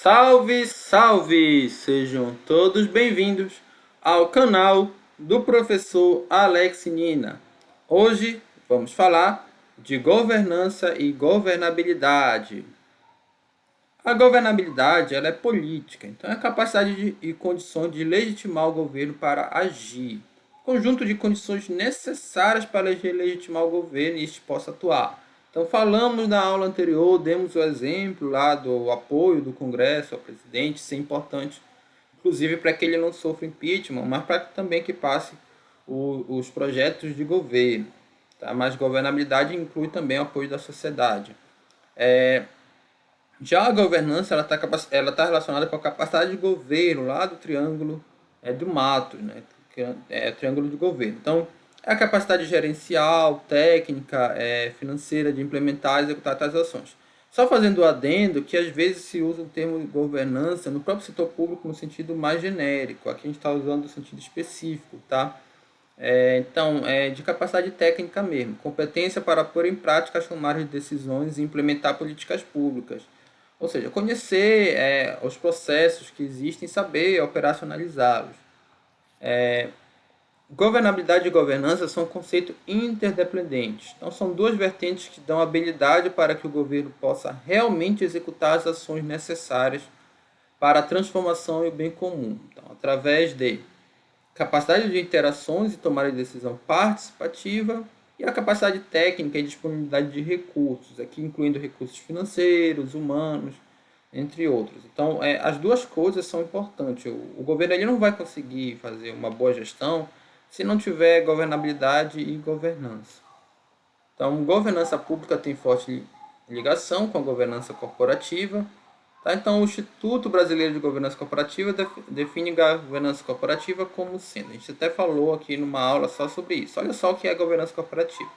Salve, salve! Sejam todos bem-vindos ao canal do professor Alex Nina. Hoje vamos falar de governança e governabilidade. A governabilidade ela é política, então é a capacidade e condições de legitimar o governo para agir. Conjunto de condições necessárias para legitimar o governo e este possa atuar. Então falamos na aula anterior, demos o exemplo lá do apoio do Congresso ao presidente, isso é importante, inclusive para que ele não sofra impeachment, mas para também que passe os projetos de governo. Tá? Mas governabilidade inclui também o apoio da sociedade. Já a governança ela tá relacionada com a capacidade de governo lá do triângulo do Matos, né? É o triângulo de governo. Então, é a capacidade gerencial, técnica, financeira de implementar e executar tais ações. Só fazendo o adendo que às vezes se usa o termo governança no próprio setor público no sentido mais genérico. Aqui a gente está usando o sentido específico, tá? Então, é de capacidade técnica mesmo, competência para pôr em prática as tomadas de decisões e implementar políticas públicas. Ou seja, conhecer os processos que existem e saber operacionalizá-los. Governabilidade e governança são conceitos interdependentes. Então, são duas vertentes que dão habilidade para que o governo possa realmente executar as ações necessárias para a transformação e o bem comum. Então, através de capacidade de interações e tomada de decisão participativa e a capacidade técnica e disponibilidade de recursos, aqui incluindo recursos financeiros, humanos, entre outros. Então, as duas coisas são importantes. O governo ele não vai conseguir fazer uma boa gestão se não tiver governabilidade e governança. Então, governança pública tem forte ligação com a governança corporativa. Tá? Então, o Instituto Brasileiro de Governança Corporativa define governança corporativa como sendo. A gente até falou aqui numa aula só sobre isso. Olha só o que é governança corporativa.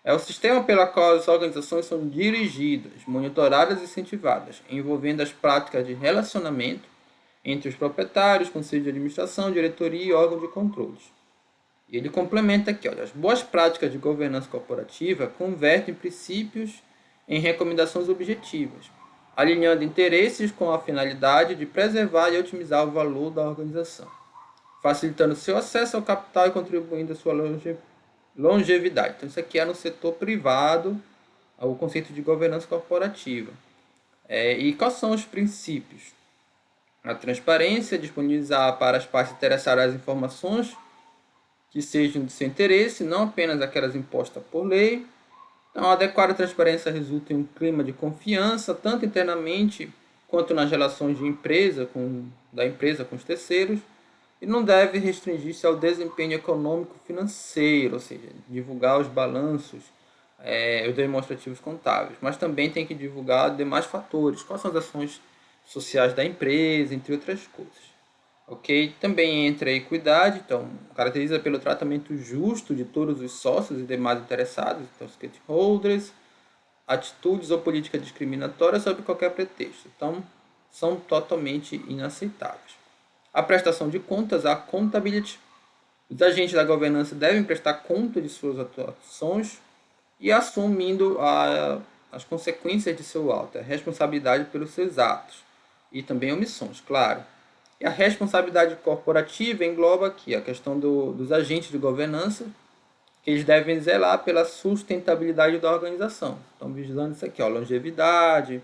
É o sistema pelo qual as organizações são dirigidas, monitoradas e incentivadas, envolvendo as práticas de relacionamento entre os proprietários, conselho de administração, diretoria e órgão de controles. E ele complementa aqui, olha, as boas práticas de governança corporativa convertem princípios em recomendações objetivas, alinhando interesses com a finalidade de preservar e otimizar o valor da organização, facilitando seu acesso ao capital e contribuindo à sua longevidade. Então, isso aqui é no setor privado, o conceito de governança corporativa. E quais são os princípios? A transparência, disponibilizar para as partes interessadas as informações que sejam de seu interesse, não apenas aquelas impostas por lei. Então, a adequada transparência resulta em um clima de confiança, tanto internamente quanto nas relações da empresa com os terceiros, e não deve restringir-se ao desempenho econômico financeiro, ou seja, divulgar os balanços, os demonstrativos contábeis, mas também tem que divulgar demais fatores, quais são as ações sociais da empresa, entre outras coisas. Ok? Também entra a equidade, então caracteriza pelo tratamento justo de todos os sócios e demais interessados, então stakeholders, atitudes ou política discriminatória sob qualquer pretexto. Então, são totalmente inaceitáveis. A prestação de contas, a accountability. Os agentes da governança devem prestar conta de suas atuações e assumindo as consequências de seu ato, a responsabilidade pelos seus atos e também omissões, claro. E a responsabilidade corporativa engloba aqui a questão dos agentes de governança, que eles devem zelar pela sustentabilidade da organização. Então, visando isso aqui, longevidade,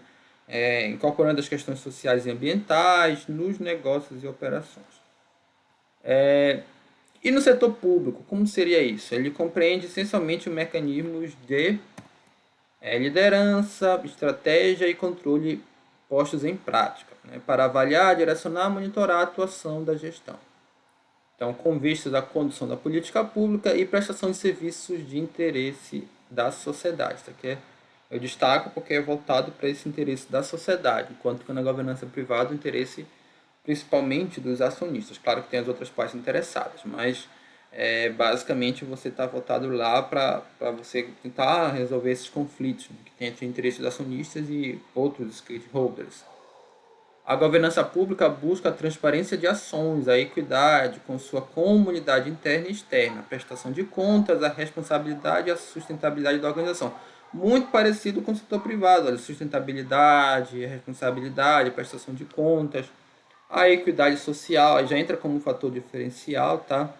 incorporando as questões sociais e ambientais nos negócios e operações. E no setor público, como seria isso? Ele compreende essencialmente os mecanismos de liderança, estratégia e controle postos em prática, para avaliar, direcionar e monitorar a atuação da gestão. Então, com vistas à condução da política pública e prestação de serviços de interesse da sociedade. Isso aqui eu destaco porque é voltado para esse interesse da sociedade, enquanto que na governança privada o interesse principalmente dos acionistas. Claro que tem as outras partes interessadas, mas basicamente você está voltado lá para você tentar resolver esses conflitos, que tem entre interesses dos acionistas e outros stakeholders. A governança pública busca a transparência de ações, a equidade com sua comunidade interna e externa, a prestação de contas, a responsabilidade e a sustentabilidade da organização. muito parecido com o setor privado, olha, sustentabilidade, responsabilidade, prestação de contas, a equidade social já entra como um fator diferencial, tá?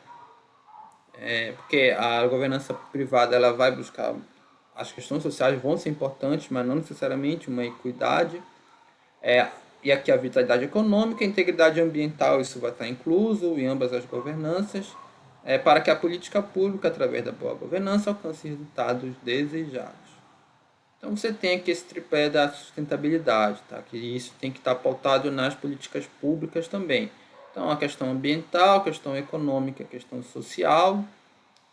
Porque a governança privada ela vai buscar as questões sociais vão ser importantes, mas não necessariamente uma equidade. E aqui a vitalidade econômica, a integridade ambiental, isso vai estar incluso em ambas as governanças, para que a política pública, através da boa governança, alcance resultados desejados. Então você tem aqui esse tripé da sustentabilidade, tá? Que isso tem que estar pautado nas políticas públicas também. Então a questão ambiental, a questão econômica, a questão social.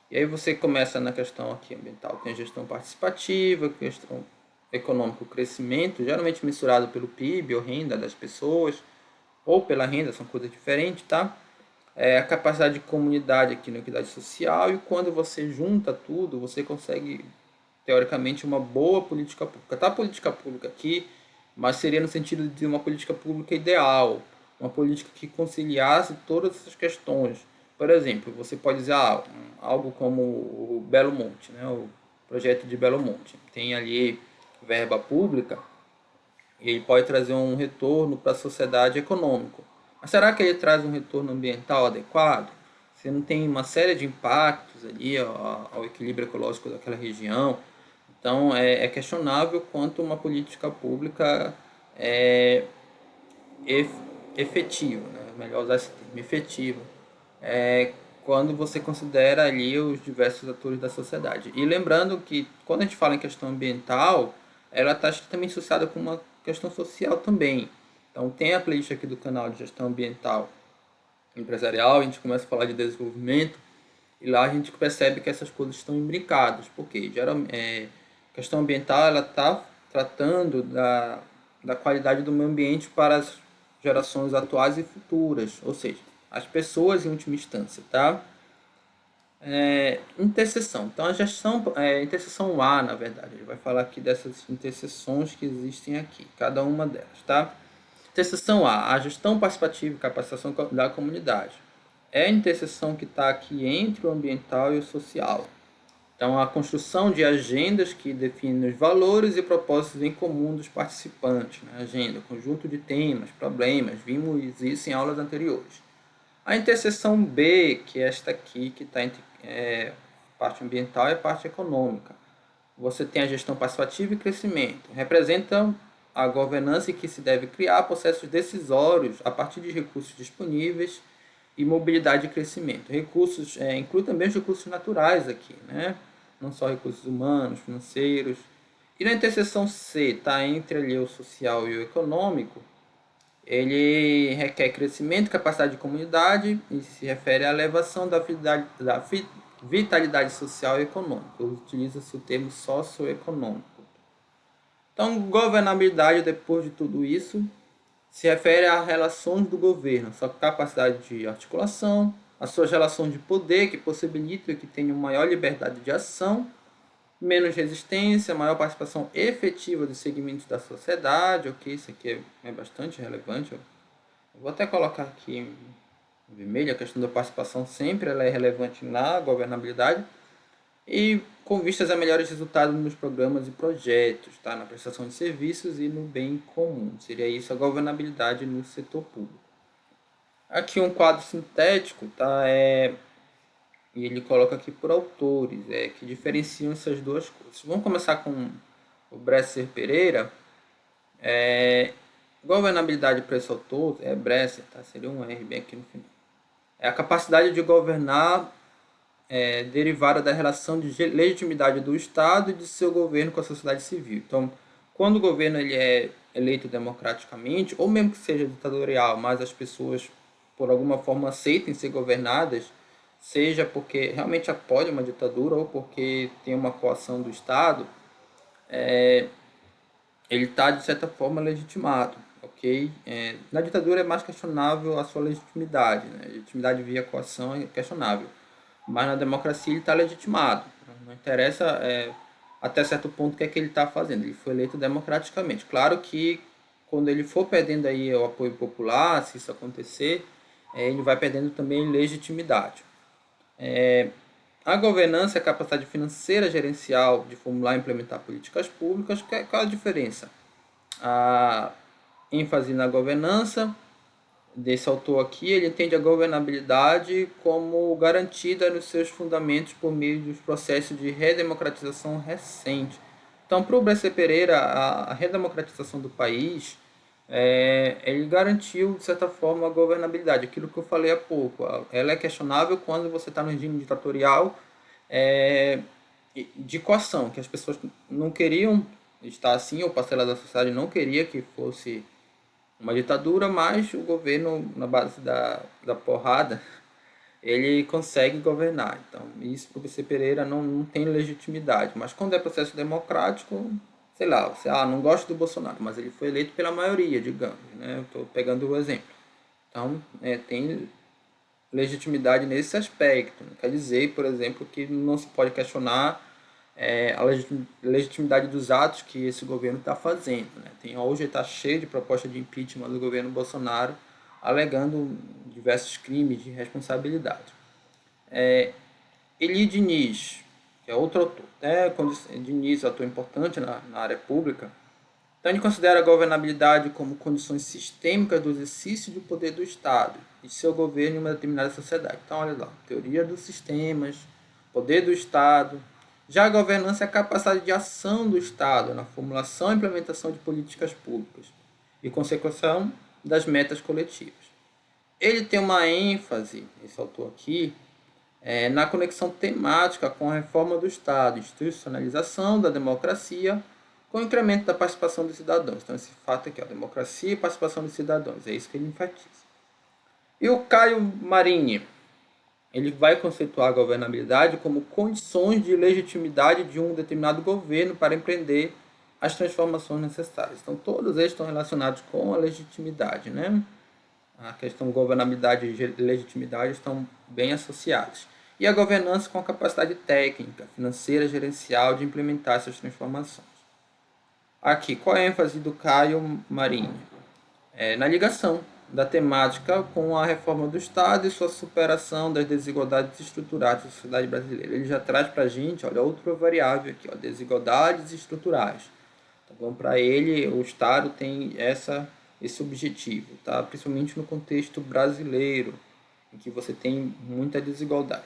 E aí você começa na questão aqui ambiental, tem a gestão participativa, questão econômica, o crescimento, geralmente mensurado pelo PIB ou renda das pessoas, ou pela renda, são coisas diferentes, tá? A capacidade de comunidade aqui na equidade social, e quando você junta tudo, você consegue teoricamente, uma boa política pública. Tá a política pública aqui, mas seria no sentido de uma política pública ideal, uma política que conciliasse todas essas questões. Por exemplo, você pode dizer algo como o Belo Monte, né? O projeto de Belo Monte. Tem ali verba pública e ele pode trazer um retorno para a sociedade econômico. Mas será que ele traz um retorno ambiental adequado? Você não tem uma série de impactos ali ao equilíbrio ecológico daquela região. Então, é questionável quanto uma política pública é efetiva, né? Melhor usar esse termo, efetiva, quando você considera ali os diversos atores da sociedade. E lembrando que, quando a gente fala em questão ambiental, ela está também associada com uma questão social também. Então, tem a playlist aqui do canal de gestão ambiental empresarial, a gente começa a falar de desenvolvimento, e lá a gente percebe que essas coisas estão imbricadas, porque geralmente a questão ambiental ela está tratando da qualidade do meio ambiente para as gerações atuais e futuras, ou seja, as pessoas em última instância, tá? Interseção. Então a gestão, interseção A, na verdade, ele vai falar aqui dessas interseções que existem aqui, cada uma delas, tá? Interseção A gestão participativa e capacitação da comunidade. É a interseção que está aqui entre o ambiental e o social. Então, a construção de agendas que definem os valores e propósitos em comum dos participantes. Né? Agenda, conjunto de temas, problemas, vimos isso em aulas anteriores. A interseção B, que é esta aqui, que está entre parte ambiental e a parte econômica. Você tem a gestão participativa e crescimento. Representam a governança que se deve criar processos decisórios a partir de recursos disponíveis e mobilidade e crescimento. Recursos, inclui também os recursos naturais aqui, né? Não só recursos humanos, financeiros. E na interseção C, está entre ali o social e o econômico, ele requer crescimento, capacidade de comunidade e se refere à elevação da vitalidade social e econômica. Utiliza-se o termo socioeconômico. Então, governabilidade, depois de tudo isso, se refere às relações do governo, sua capacidade de articulação, as suas relações de poder que possibilitam que tenham maior liberdade de ação, menos resistência, maior participação efetiva dos segmentos da sociedade, ok, isso aqui é bastante relevante. Eu vou até colocar aqui em vermelho, a questão da participação sempre ela é relevante na governabilidade, e com vistas a melhores resultados nos programas e projetos, tá? Na prestação de serviços e no bem comum. Seria isso a governabilidade no setor público. Aqui um quadro sintético, tá? E ele coloca aqui por autores, que diferenciam essas duas coisas. Vamos começar com o Bresser Pereira. Governabilidade para esse autor, Bresser, tá? Seria um R bem aqui no final. É a capacidade de governar derivada da relação de legitimidade do Estado e de seu governo com a sociedade civil. Então, quando o governo ele é eleito democraticamente, ou mesmo que seja ditatorial, mas as pessoas, por alguma forma, aceitem ser governadas, seja porque realmente apoia uma ditadura ou porque tem uma coação do Estado, ele está, de certa forma, legitimado. Ok? Na ditadura é mais questionável a sua legitimidade. Né? A legitimidade via coação é questionável. Mas na democracia ele está legitimado. Não interessa até certo ponto o que é que ele está fazendo. Ele foi eleito democraticamente. Claro que quando ele for perdendo aí o apoio popular, se isso acontecer, ele vai perdendo também legitimidade. A governança é a capacidade financeira gerencial de formular e implementar políticas públicas. Qual a diferença? A ênfase na governança desse autor aqui, ele entende a governabilidade como garantida nos seus fundamentos por meio dos processos de redemocratização recente. Então, para o Bresser Pereira, a redemocratização do país, ele garantiu, de certa forma, a governabilidade. Aquilo que eu falei há pouco, ela é questionável quando você está no regime ditatorial de coação, que as pessoas não queriam estar assim, ou parcela da sociedade não queria que fosse uma ditadura, mas o governo, na base da porrada, ele consegue governar. Então, isso para o PC Pereira não tem legitimidade. Mas quando é processo democrático, sei lá, você não gosta do Bolsonaro, mas ele foi eleito pela maioria, digamos. Né? Eu estou pegando o exemplo. Então, tem legitimidade nesse aspecto. Não quer dizer, por exemplo, que não se pode questionar a legitimidade dos atos que esse governo está fazendo. Né? Hoje está cheio de proposta de impeachment do governo Bolsonaro, alegando diversos crimes de responsabilidade. Elie Diniz, que é outro autor, né? Diniz é um ator importante na área pública, então ele considera a governabilidade como condições sistêmicas do exercício do poder do Estado e seu governo em uma determinada sociedade. Então, olha lá, teoria dos sistemas, poder do Estado. Já a governança é a capacidade de ação do Estado na formulação e implementação de políticas públicas e consecução das metas coletivas. Ele tem uma ênfase, esse autor aqui, na conexão temática com a reforma do Estado, institucionalização da democracia, com o incremento da participação dos cidadãos. Então, esse fato aqui, democracia e participação dos cidadãos, é isso que ele enfatiza. E o Caio Marini, ele vai conceituar a governabilidade como condições de legitimidade de um determinado governo para empreender as transformações necessárias. Então, todos eles estão relacionados com a legitimidade, né? A questão governabilidade e legitimidade estão bem associados. E a governança com a capacidade técnica, financeira, gerencial de implementar essas transformações. Aqui, qual é a ênfase do Caio Marini? Na ligação da temática com a reforma do Estado e sua superação das desigualdades estruturais da sociedade brasileira. Ele já traz para a gente, olha, outra variável aqui, desigualdades estruturais. Então, para ele, o Estado tem esse objetivo, tá? Principalmente no contexto brasileiro, em que você tem muita desigualdade.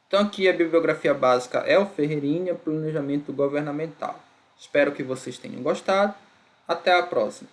Então, aqui a bibliografia básica é o Ferreirinha, Planejamento Governamental. Espero que vocês tenham gostado. Até a próxima!